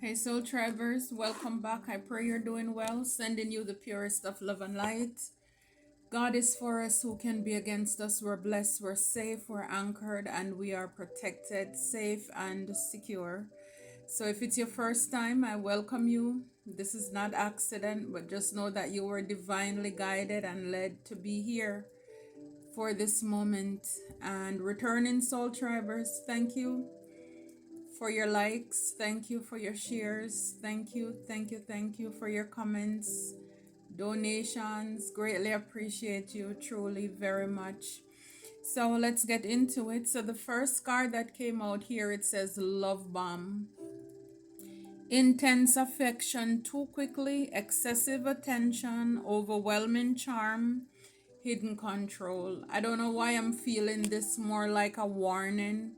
Hey, Soul Tribers, welcome back. I pray you're doing well, sending you the purest of love and light. God is for us, who can be against us? We're blessed, we're safe, we're anchored, and we are protected, safe, and secure. So, if it's your first time, I welcome you. This is not accident, but just know that you were divinely guided and led to be here for this moment. And returning Soul Tribers, thank you for your likes. Thank you for your shares. Thank you for your comments, donations. Greatly appreciate you, truly, very much. So let's get into it. So the first card that came out here, it says Love Bomb. Intense affection too quickly, excessive attention, overwhelming charm, hidden control. I don't know why I'm feeling this more like a warning.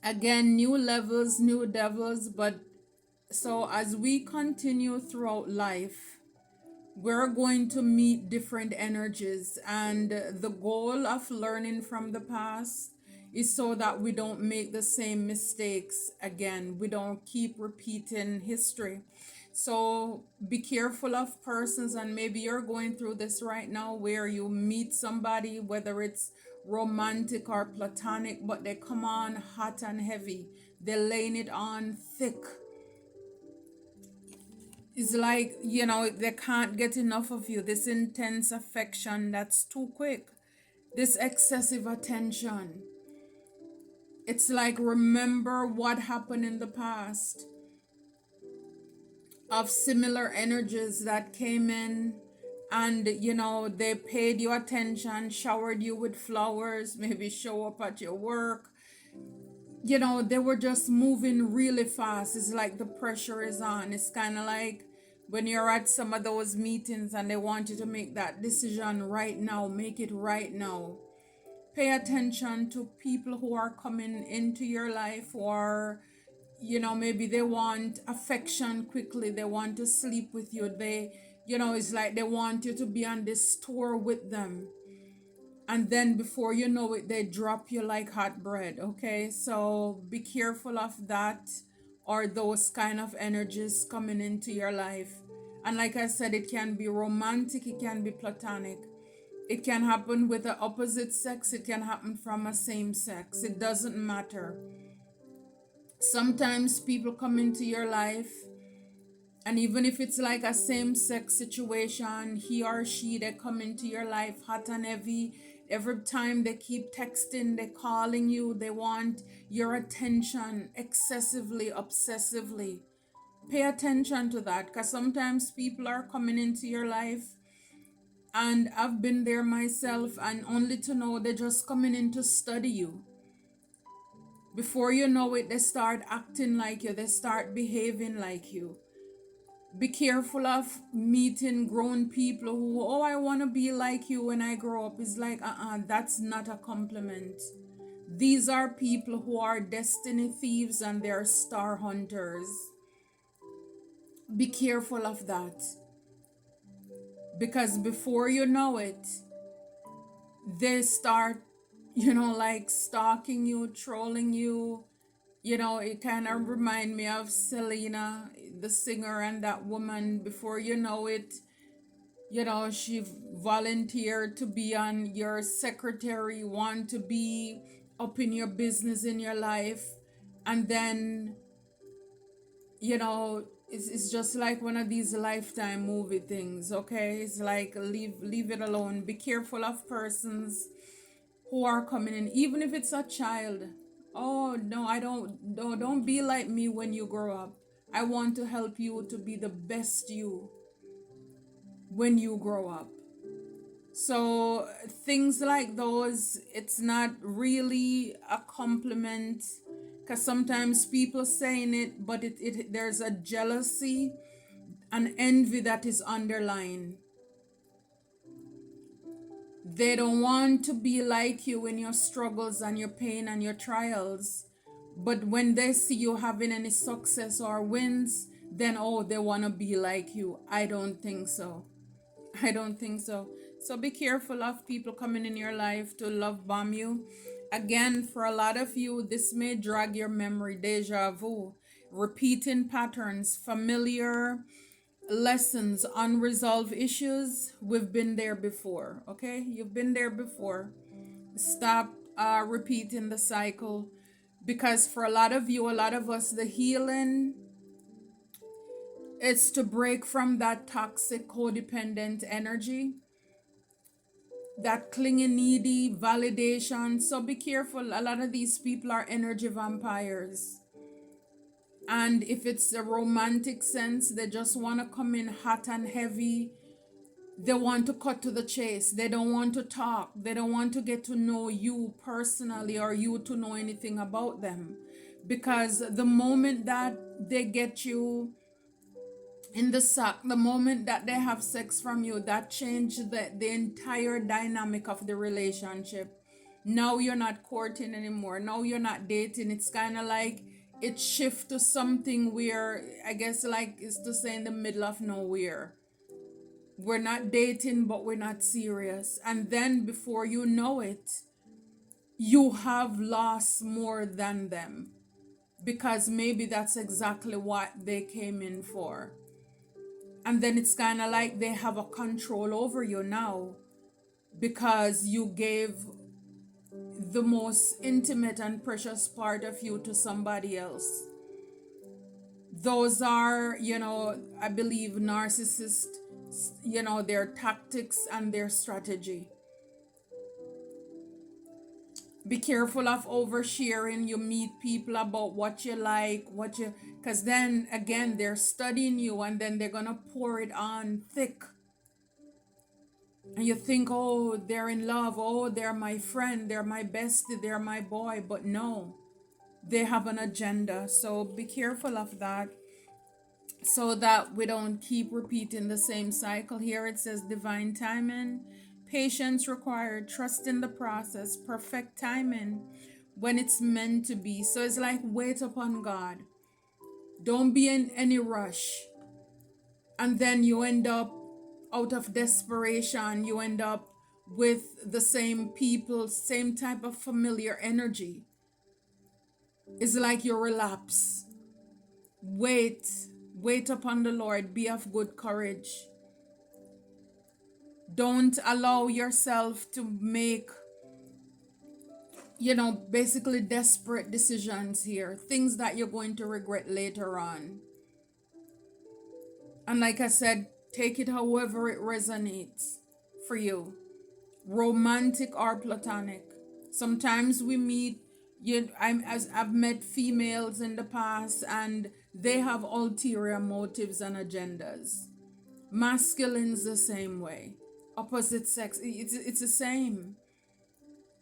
Again, new levels, new devils, but so as we continue throughout life, we're going to meet different energies, and the goal of learning from the past is so that we don't make the same mistakes again. We don't keep repeating history. So be careful of persons, and maybe you're going through this right now where you meet somebody, whether it's romantic or platonic, but they come on hot and heavy. They're laying it on thick. It's like, they can't get enough of you. This intense affection that's too quick. This excessive attention. It's like, remember what happened in the past of similar energies that came in, and they paid you attention, showered you with flowers, maybe show up at your work. They were just moving really fast. It's like the pressure is on. It's kind of like when you're at some of those meetings and they want you to make that decision right now, make it right now. Pay attention to people who are coming into your life, or maybe they want affection quickly, they want to sleep with you, it's like they want you to be on this tour with them, and then before you know it, they drop you like hot bread. Okay, so be careful of that, or those kind of energies coming into your life. And like I said, it can be romantic, it can be platonic, it can happen with the opposite sex, it can happen from a same sex, it doesn't matter. Sometimes people come into your life, and even if it's like a same sex situation, he or she, they come into your life hot and heavy. Every time they keep texting, they calling you, they want your attention excessively, obsessively. Pay attention to that, because sometimes people are coming into your life, and I've been there myself, and only to know they're just coming in to study you. Before you know it, they start acting like you, they start behaving like you. Be careful of meeting grown people who, oh, I want to be like you when I grow up. It's like, that's not a compliment. These are people who are destiny thieves and they're star hunters. Be careful of that. Because before you know it, they start, like stalking you, trolling you. It kind of remind me of Selena, the singer, and that woman. Before you know it, she volunteered to be on your secretary, want to be up in your business, in your life. And then, it's just like one of these Lifetime movie things. Okay, it's like, leave it alone. Be careful of persons who are coming in, even if it's a child. Oh no, I don't be like me when you grow up. I want to help you to be the best you when you grow up. So things like those, it's not really a compliment, because sometimes people saying it, but there's a jealousy and envy that is underlying. They don't want to be like you in your struggles and your pain and your trials. But when they see you having any success or wins, then, oh, they want to be like you. I don't think so. I don't think so. So be careful of people coming in your life to love bomb you. Again, for a lot of you, this may drag your memory, deja vu. repeating patterns, familiar lessons, unresolved issues. We've been there before, okay? You've been there before. Stop repeating the cycle, because for a lot of you, a lot of us, the healing, it's to break from that toxic codependent energy, that clingy, needy validation. So be careful. A lot of these people are energy vampires. And if it's a romantic sense, they just want to come in hot and heavy. They want to cut to the chase. They don't want to talk. They don't want to get to know you personally, or you to know anything about them. Because the moment that they get you in the sack, the moment that they have sex from you, that changed the entire dynamic of the relationship. Now you're not courting anymore. Now you're not dating. It's kind of like it shifts to something where, I guess, like it's to say, in the middle of nowhere. We're not dating, but we're not serious. And then before you know it, you have lost more than them, because maybe that's exactly what they came in for. And then it's kind of like they have a control over you now, because you gave the most intimate and precious part of you to somebody else. Those are, I believe, narcissists, their tactics and their strategy. Be careful of oversharing. You meet people about what you like, because then again, they're studying you, and then they're gonna pour it on thick. And you think, oh, they're in love, oh, they're my friend, they're my bestie, they're my boy. But no, they have an agenda. So be careful of that, so that we don't keep repeating the same cycle. Here it says divine timing, patience required, trust in the process, perfect timing when it's meant to be. So it's like, wait upon God. Don't be in any rush. And then you end up out of desperation. You end up with the same people, same type of familiar energy. It's like you relapse. Wait upon the Lord. Be of good courage. Don't allow yourself to make, basically desperate decisions here. Things that you're going to regret later on. And like I said, take it however it resonates for you. Romantic or platonic. Sometimes we meet, I've met females in the past, and they have ulterior motives and agendas. Masculines the same way. Opposite sex, it's the same.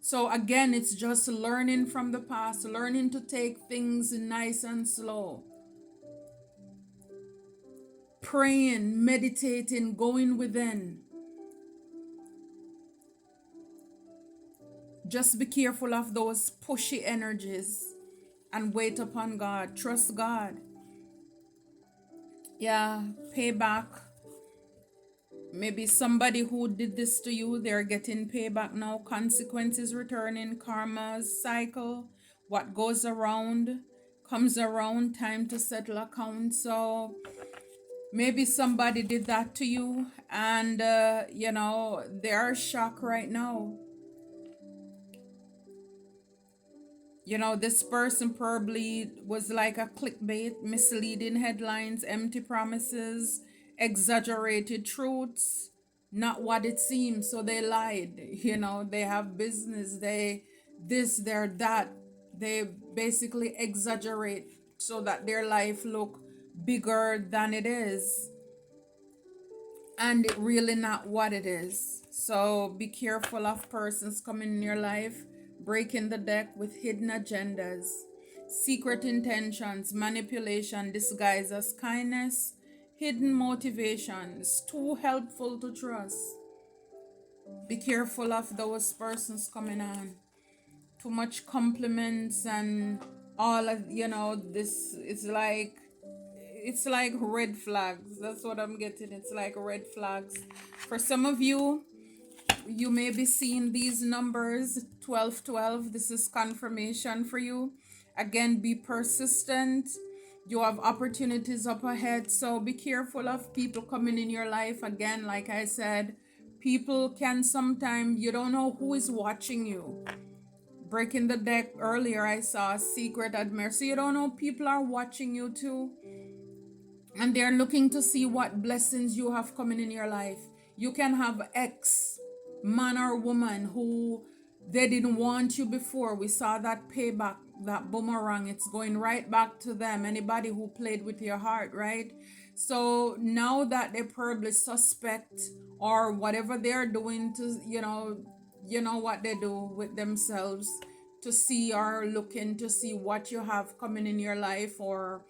So again, it's just learning from the past, learning to take things nice and slow. Praying, meditating, going within. Just be careful of those pushy energies and wait upon God. Trust God. Yeah, payback. Maybe somebody who did this to you, they're getting payback now. Consequences returning, karma's cycle. What goes around comes around. Time to settle accounts. So maybe somebody did that to you, and they're shocked right now. This person probably was like a clickbait, misleading headlines, empty promises, exaggerated truths, not what it seems. So they lied. They have business, they're that. They basically exaggerate so that their life look bigger than it is, and it really not what it is. So be careful of persons coming in your life, breaking the deck with hidden agendas, secret intentions, manipulation disguised as kindness, hidden motivations, too helpful to trust. Be careful of those persons coming on. Too much compliments and all of, this is like, it's like red flags. That's what I'm getting. It's like red flags. For some of you, you may be seeing these numbers 1212. This is confirmation for you. Again, be persistent. You have opportunities up ahead. So be careful of people coming in your life. Again, like I said, people can sometimes, you don't know who is watching you. Breaking the deck earlier, I saw a secret admirer. So you don't know, people are watching you too. And they're looking to see what blessings you have coming in your life. You can have ex man or woman who they didn't want you before. We saw that payback, that boomerang. It's going right back to them. Anybody who played with your heart, right? So now that they probably suspect or whatever they're doing to, you know what they do with themselves to see or looking to see what you have coming in your life, or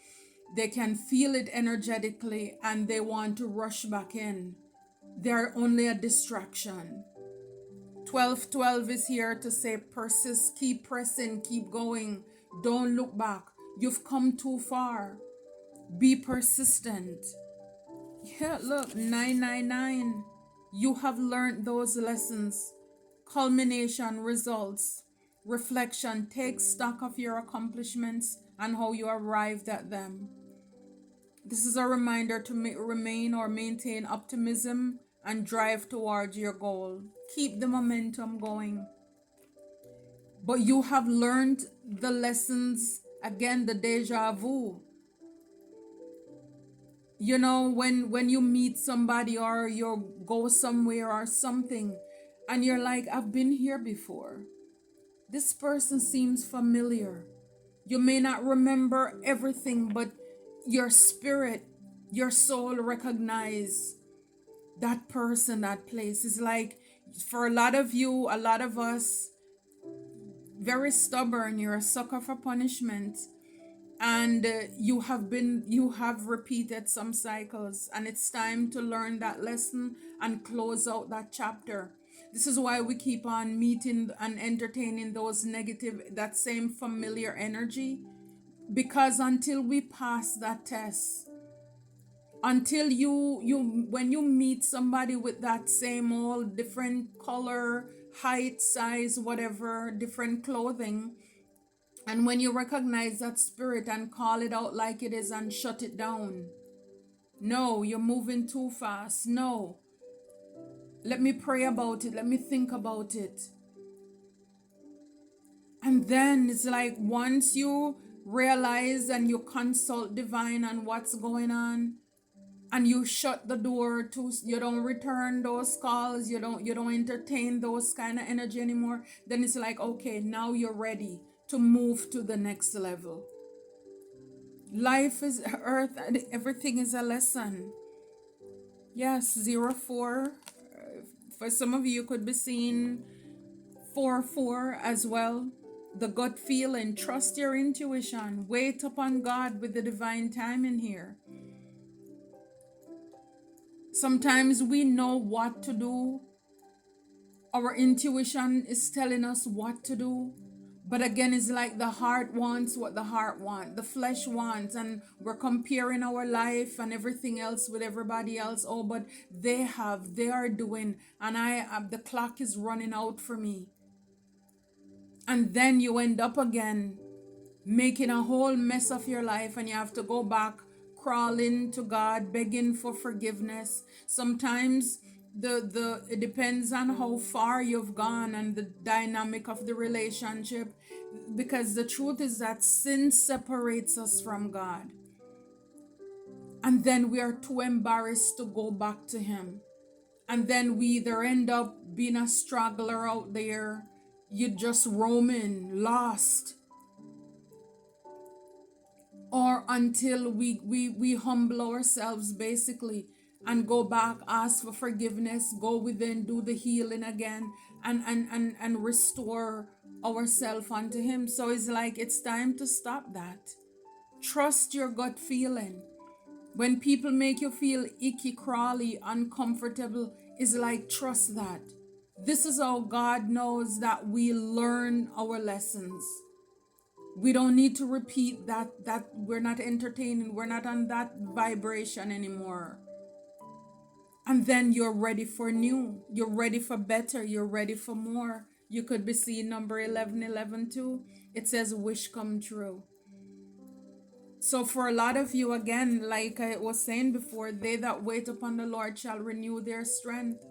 they can feel it energetically and they want to rush back in. They're only a distraction. 1212 is here to say persist, keep pressing, keep going. Don't look back. You've come too far. Be persistent. Yeah, look, 999. You have learned those lessons. Culmination, results, reflection. Take stock of your accomplishments and how you arrived at them. This is a reminder to remain or maintain optimism and drive towards your goal. Keep the momentum going. But you have learned the lessons, again, the deja vu. You know, when you meet somebody or you go somewhere or something, and you're like, I've been here before. This person seems familiar. You may not remember everything, but your spirit, your soul recognize that person, that place. Is like, for a lot of you, a lot of us, very stubborn. You're a sucker for punishment, and you have repeated some cycles, and it's time to learn that lesson and close out that chapter. This is why we keep on meeting and entertaining those negative, that same familiar energy, because until we pass that test, until you when you meet somebody with that same old different color, height, size, whatever, different clothing, and when you recognize that spirit and call it out like it is and shut it down. No, you're moving too fast. No, let me pray about it, let me think about it. And then it's like, once you realize and you consult divine on what's going on, and you shut the door to, you don't return those calls, you don't entertain those kind of energy anymore, then it's like, okay, now you're ready to move to the next level. Life is earth, and everything is a lesson. Yes, 04. For some of you could be seeing 4-4 as well. The gut feeling, trust your intuition, wait upon God with the divine timing here. Sometimes we know what to do. Our intuition is telling us what to do. But again, it's like the heart wants what the heart wants, the flesh wants, and we're comparing our life and everything else with everybody else. Oh, but they are doing, and the clock is running out for me. And then you end up again making a whole mess of your life, and you have to go back crawling to God, begging for forgiveness. Sometimes it depends on how far you've gone and the dynamic of the relationship, because the truth is that sin separates us from God, and then we are too embarrassed to go back to Him. And then we either end up being a straggler out there, you just roaming, lost, or until we humble ourselves basically and go back, ask for forgiveness, go within, do the healing again, and restore ourselves unto Him. So it's like, it's time to stop that. Trust your gut feeling. When people make you feel icky, crawly, uncomfortable, it's like, trust that. This is how God knows that we learn our lessons. We don't need to repeat that we're not entertaining, we're not on that vibration anymore. And then you're ready for new, you're ready for better, you're ready for more. You could be seeing number 1111 too. It says wish come true. So for a lot of you, again, like I was saying before, they that wait upon the Lord shall renew their strength.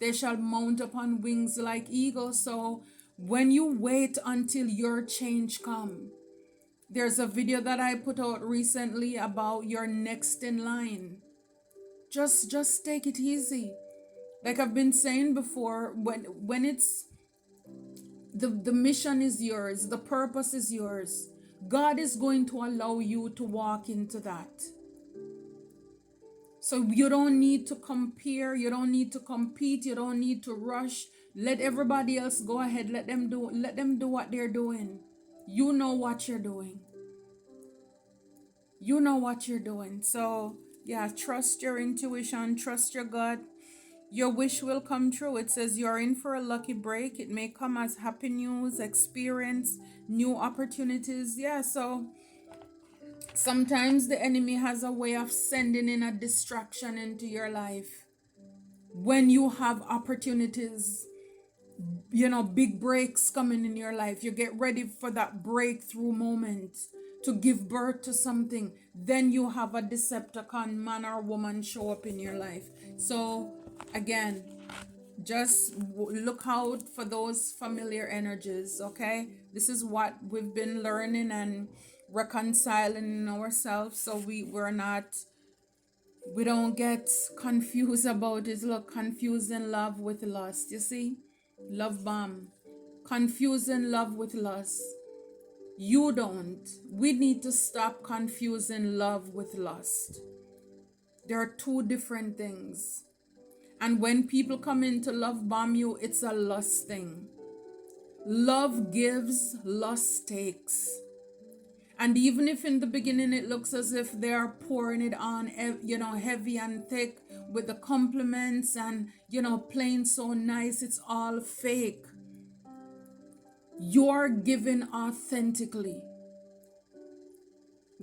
They shall mount upon wings like eagles. So when you wait until your change come, there's a video that I put out recently about your next in line. Just take it easy. Like I've been saying before, when it's the mission is yours, the purpose is yours. God is going to allow you to walk into that. So you don't need to compare, you don't need to compete, you don't need to rush. Let everybody else go ahead. Let them do what they're doing. You know what you're doing. You know what you're doing. So yeah, trust your intuition, trust your gut. Your wish will come true. It says you're in for a lucky break. It may come as happy news, experience, new opportunities. Yeah, so sometimes the enemy has a way of sending in a distraction into your life when you have opportunities, big breaks coming in your life. You get ready for that breakthrough moment to give birth to something. Then you have a Decepticon man or woman show up in your life. So again, just look out for those familiar energies, okay? This is what we've been learning and reconciling in ourselves, so we don't get confused about it. Look, confusing love with lust, you see? Love bomb. Confusing love with lust. You don't. We need to stop confusing love with lust. There are two different things. And when people come in to love bomb you, it's a lust thing. Love gives, lust takes. And even if in the beginning it looks as if they are pouring it on, heavy and thick with the compliments and, playing so nice, it's all fake. You're giving authentically.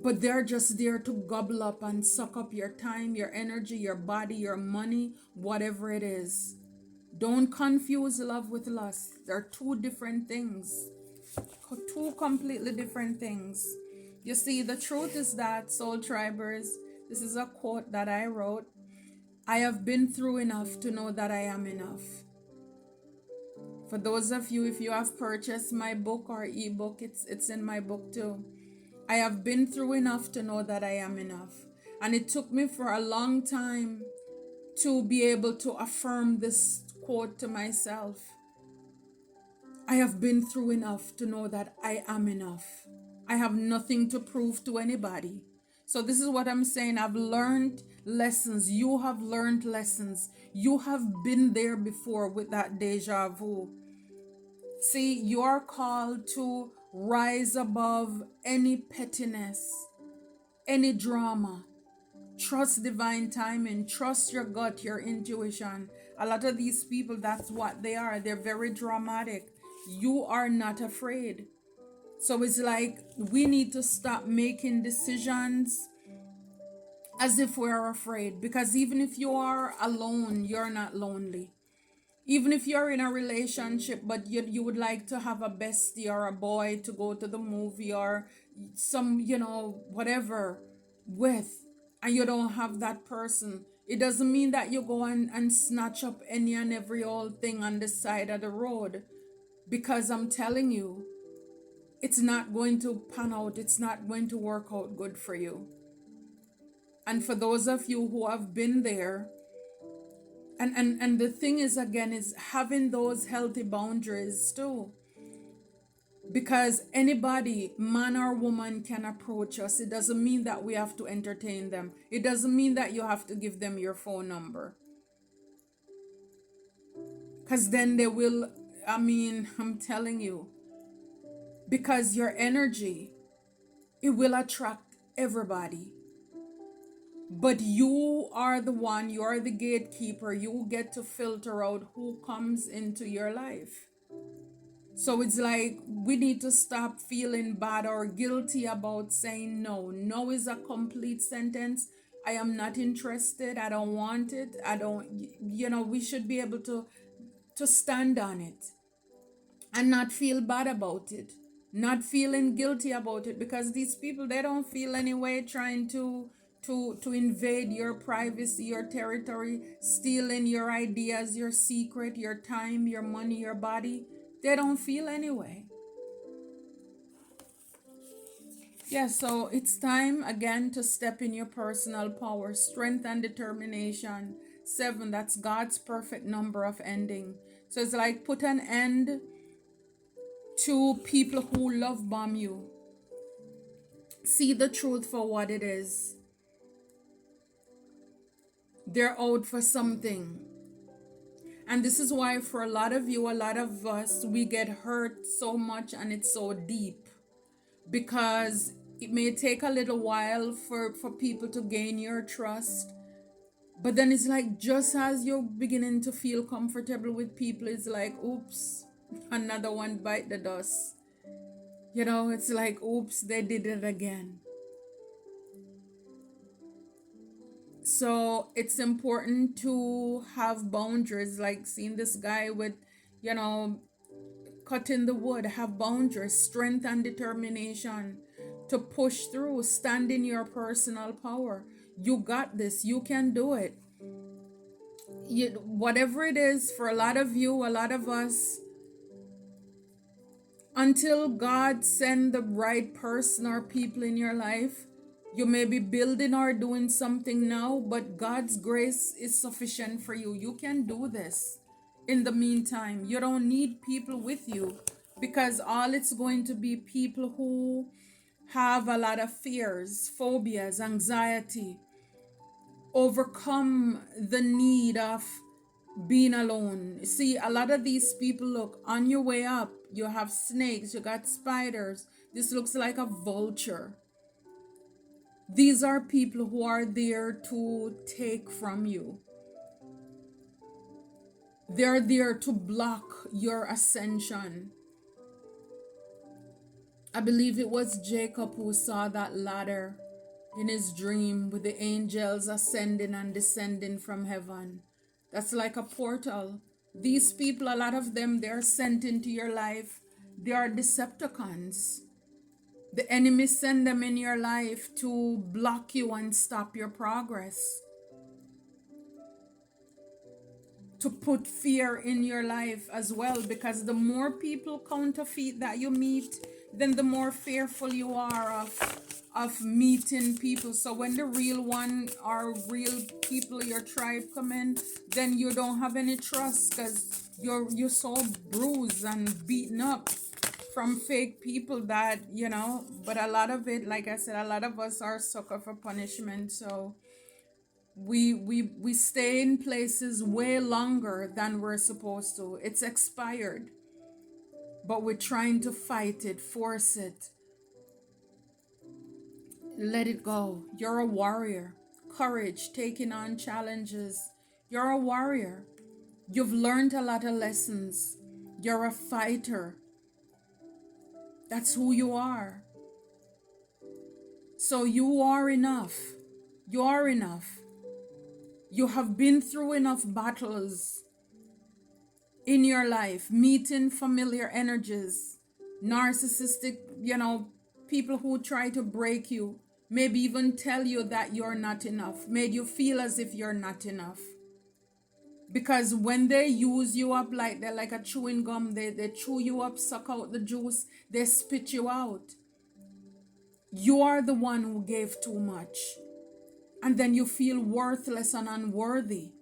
But they're just there to gobble up and suck up your time, your energy, your body, your money, whatever it is. Don't confuse love with lust. They're two different things. Two completely different things. You see, the truth is that, soul tribers, this is a quote that I wrote. I have been through enough to know that I am enough. For those of you, if you have purchased my book or ebook, it's in my book too. I have been through enough to know that I am enough. And it took me for a long time to be able to affirm this quote to myself. I have been through enough to know that I am enough. I have nothing to prove to anybody. So this is what I'm saying. I've learned lessons. You have learned lessons. You have been there before with that deja vu. See, you are called to rise above any pettiness, any drama. Trust divine timing. Trust your gut, your intuition. A lot of these people, that's what they are. They're very dramatic. You are not afraid. So it's like we need to stop making decisions as if we're afraid. Because even if you are alone, you're not lonely. Even if you're in a relationship, but you would like to have a bestie or a boy to go to the movie or some, whatever with, and you don't have that person, it doesn't mean that you go and snatch up any and every old thing on the side of the road. Because I'm telling you, it's not going to pan out. It's not going to work out good for you. And for those of you who have been there, and the thing is, again, is having those healthy boundaries too. Because anybody, man or woman, can approach us. It doesn't mean that we have to entertain them. It doesn't mean that you have to give them your phone number. Because then they will, I'm telling you, because your energy, it will attract everybody. But you are the one, you are the gatekeeper. You get to filter out who comes into your life. So it's like we need to stop feeling bad or guilty about saying no. No is a complete sentence. I am not interested. I don't want it. I don't, we should be able to stand on it and not feel bad about it. not feeling guilty about it, because these people, they don't feel any way trying to invade your privacy, your territory, stealing your ideas, your secret, your time, your money, your body. They don't feel any way. Yeah, so it's time again to step in your personal power, strength, and determination. 7, that's God's perfect number of ending. So it's like put an end to people who love bomb you. See the truth for what it is. They're out for something. And this is why for a lot of you, a lot of us, we get hurt so much and it's so deep. Because it may take a little while for people to gain your trust. But then it's like just as you're beginning to feel comfortable with people, it's like, oops, another one bite the dust. You know, it's like, oops, they did it again. So it's important to have boundaries, like seeing this guy with, you know, cutting the wood. Have boundaries, strength and determination to push through. Stand in your personal power. You got this. You can do it. Whatever it is, for a lot of you, a lot of us, until God send the right person or people in your life, you may be building or doing something now, but God's grace is sufficient for you. You can do this. In the meantime, you don't need people with you, because all it's going to be people who have a lot of fears, phobias, anxiety, overcome the need of being alone. See, a lot of these people, look, on your way up, you have snakes, you got spiders. This looks like a vulture. These are people who are there to take from you. They're there to block your ascension. I believe it was Jacob who saw that ladder in his dream with the angels ascending and descending from heaven. That's like a portal. These people, a lot of them, they're sent into your life. They are Decepticons. The enemy send them in your life to block you and stop your progress, to put fear in your life as well, because the more people counterfeit that you meet, then the more fearful you are of meeting people. So when the real one or real people, your tribe, come in, then you don't have any trust, because you're so bruised and beaten up from fake people that, you know. But a lot of it, like I said, a lot of us are sucker for punishment. So we stay in places way longer than we're supposed to. It's expired, but we're trying to fight it, force it. Let it go. You're a warrior. Courage, taking on challenges. You're a warrior. You've learned a lot of lessons. You're a fighter. That's who you are. So you are enough. You are enough. You have been through enough battles in your life, meeting familiar energies, narcissistic, people who try to break you, maybe even tell you that you're not enough, made you feel as if you're not enough. Because when they use you up like they're like a chewing gum, they chew you up, suck out the juice, they spit you out. You are the one who gave too much. And then you feel worthless and unworthy.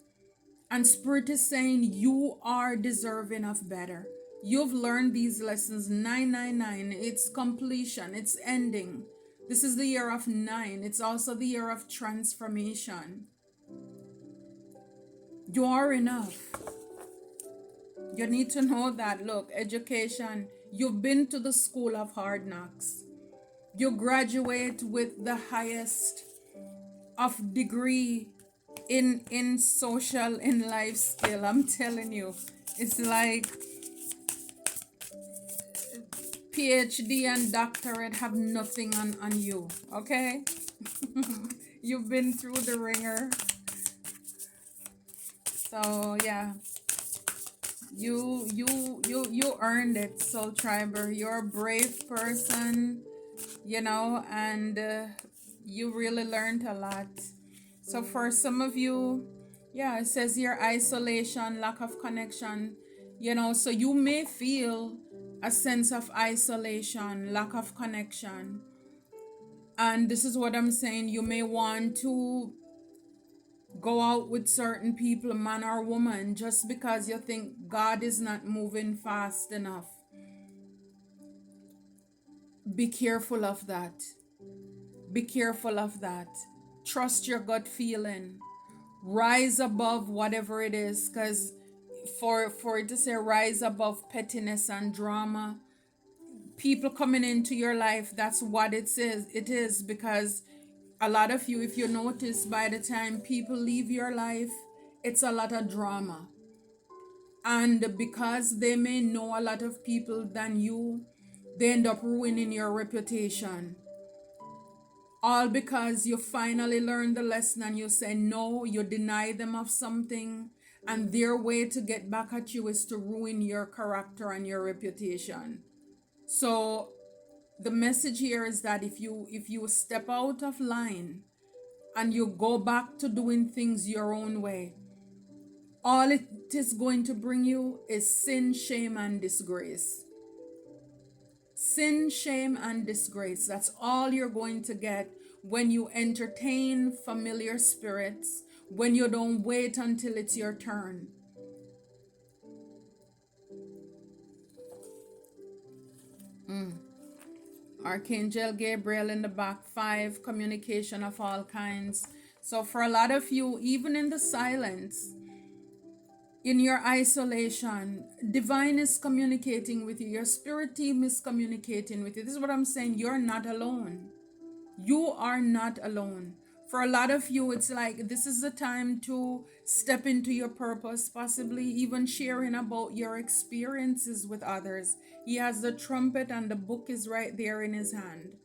And Spirit is saying you are deserving of better. You've learned these lessons. 999, it's completion, it's ending. This is the year of 9. It's also the year of transformation. You are enough. You need to know that. Look, education, you've been to the school of hard knocks. You graduate with the highest of degree in social, in life skill. I'm telling you, it's like PhD and doctorate have nothing on you, okay? You've been through the ringer. So yeah, You earned it, Soul Triber. You're a brave person, and you really learned a lot. So for some of you, yeah, it says your isolation, lack of connection, so you may feel a sense of isolation, lack of connection. And this is what I'm saying. You may want to go out with certain people, man or woman, just because you think God is not moving fast enough. Be careful of that. Be careful of that. Trust your gut feeling. Rise above whatever it is, because for it to say rise above pettiness and drama, people coming into your life, that's what it says. It is, because a lot of you, if you notice, by the time people leave your life, it's a lot of drama. And because they may know a lot of people than you, they end up ruining your reputation. All because you finally learned the lesson and you say no, you deny them of something, and their way to get back at you is to ruin your character and your reputation. So the message here is that if you step out of line and you go back to doing things your own way, all it is going to bring you is sin, shame, and disgrace. Sin, shame, and disgrace. That's all you're going to get when you entertain familiar spirits, when you don't wait until it's your turn. Archangel Gabriel in the back, 5, communication of all kinds. So for a lot of you, even in the silence, in your isolation, divine is communicating with you. Your spirit team is communicating with you. This is what I'm saying. You're not alone. You are not alone. For a lot of you, it's like this is the time to step into your purpose, possibly even sharing about your experiences with others. He has the trumpet and the book is right there in his hand.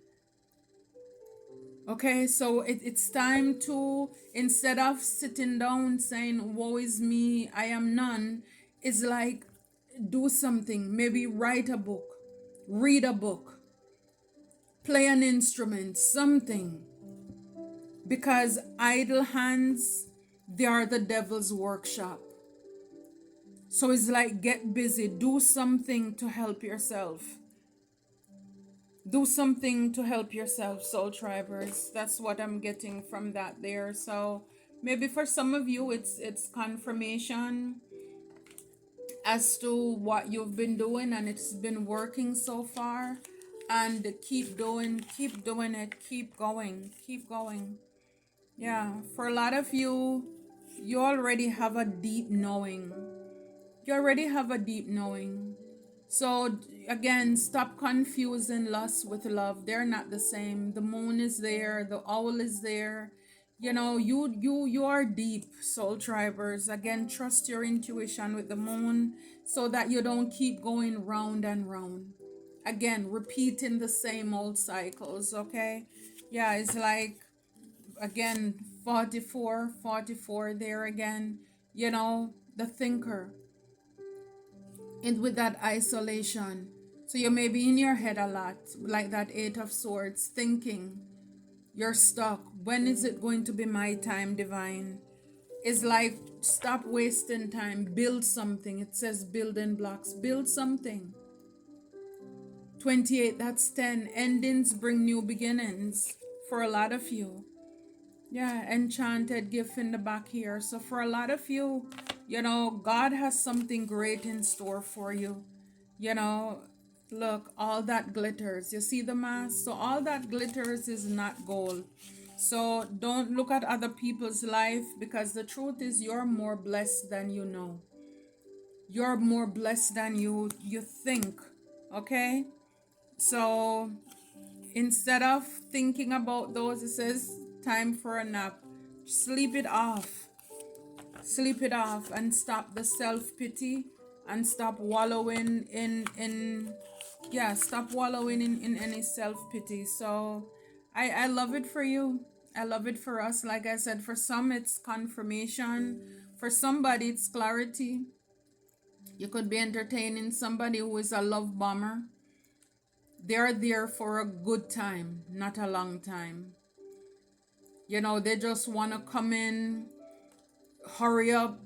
Okay, so it's time to, instead of sitting down saying, woe is me, I am none, it's like, do something. Maybe write a book, read a book, play an instrument, something. Because idle hands, they are the devil's workshop. So it's like, get busy, do something to help yourself. Do something to help yourself, Soul Tribers. That's what I'm getting from that there. So maybe for some of you, it's confirmation as to what you've been doing and it's been working so far. And keep doing it, keep going. Yeah, for a lot of you, you already have a deep knowing. You already have a deep knowing. So again, stop confusing lust with love. They're not the same. The moon is there, the owl is there. You are deep, Soul Tribers. Again, trust your intuition with the moon so that you don't keep going round and round. Again, repeating the same old cycles, okay? Yeah, it's like, again, 44 there again. The thinker, and with that isolation. So you may be in your head a lot, like that 8 of Swords, thinking you're stuck. When is it going to be my time, divine? It's like, stop wasting time, build something. It says building blocks, build something. 28, that's 10. Endings bring new beginnings for a lot of you. Yeah, enchanted gift in the back here. So for a lot of you, God has something great in store for you. Look, all that glitters. You see the mask? So all that glitters is not gold. So don't look at other people's life, because the truth is you're more blessed than you know. You're more blessed than you think. Okay? So instead of thinking about those, it says time for a nap. Sleep it off. Sleep it off and stop the self-pity and stop wallowing stop wallowing in any self-pity. So I love it for you. I love it for us. Like I said, for some it's confirmation. For somebody it's clarity. You could be entertaining somebody who is a love bomber. They're there for a good time, not a long time. They just want to come in, hurry up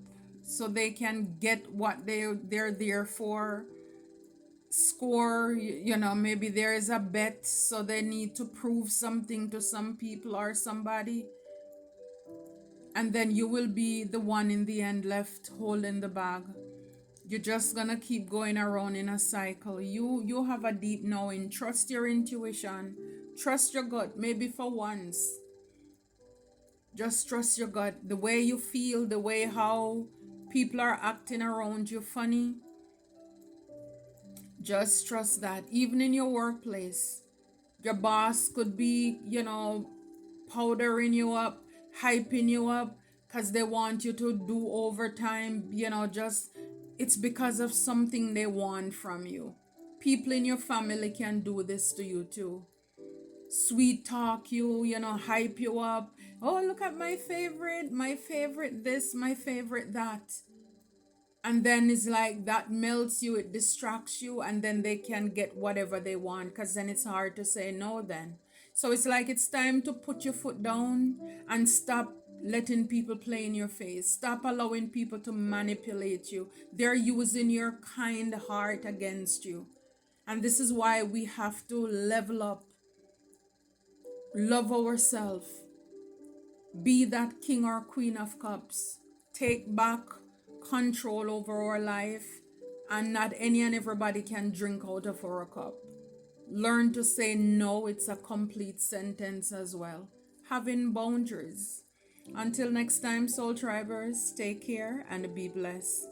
so they can get what they're there for. Score, maybe there is a bet, so they need to prove something to some people or somebody. And then you will be the one in the end left holding the bag. You're just gonna keep going around in a cycle. You have a deep knowing. Trust your intuition. Trust your gut. Maybe for once. Just trust your gut. The way you feel, the way how people are acting around you funny. Just trust that. Even in your workplace, your boss could be, powdering you up, hyping you up, because they want you to do overtime, just it's because of something they want from you. People in your family can do this to you too. Sweet talk you, hype you up. Oh, look at my favorite this, my favorite that. And then it's like that melts you, it distracts you, and then they can get whatever they want, because then it's hard to say no then. So it's like it's time to put your foot down and stop letting people play in your face. Stop allowing people to manipulate you. They're using your kind heart against you. And this is why we have to level up, love ourselves, be that king or queen of cups. Take back control over our life, and not any and everybody can drink out of our cup. Learn to say no, it's a complete sentence as well. Having boundaries. Until next time, Soul Tribers, take care and be blessed.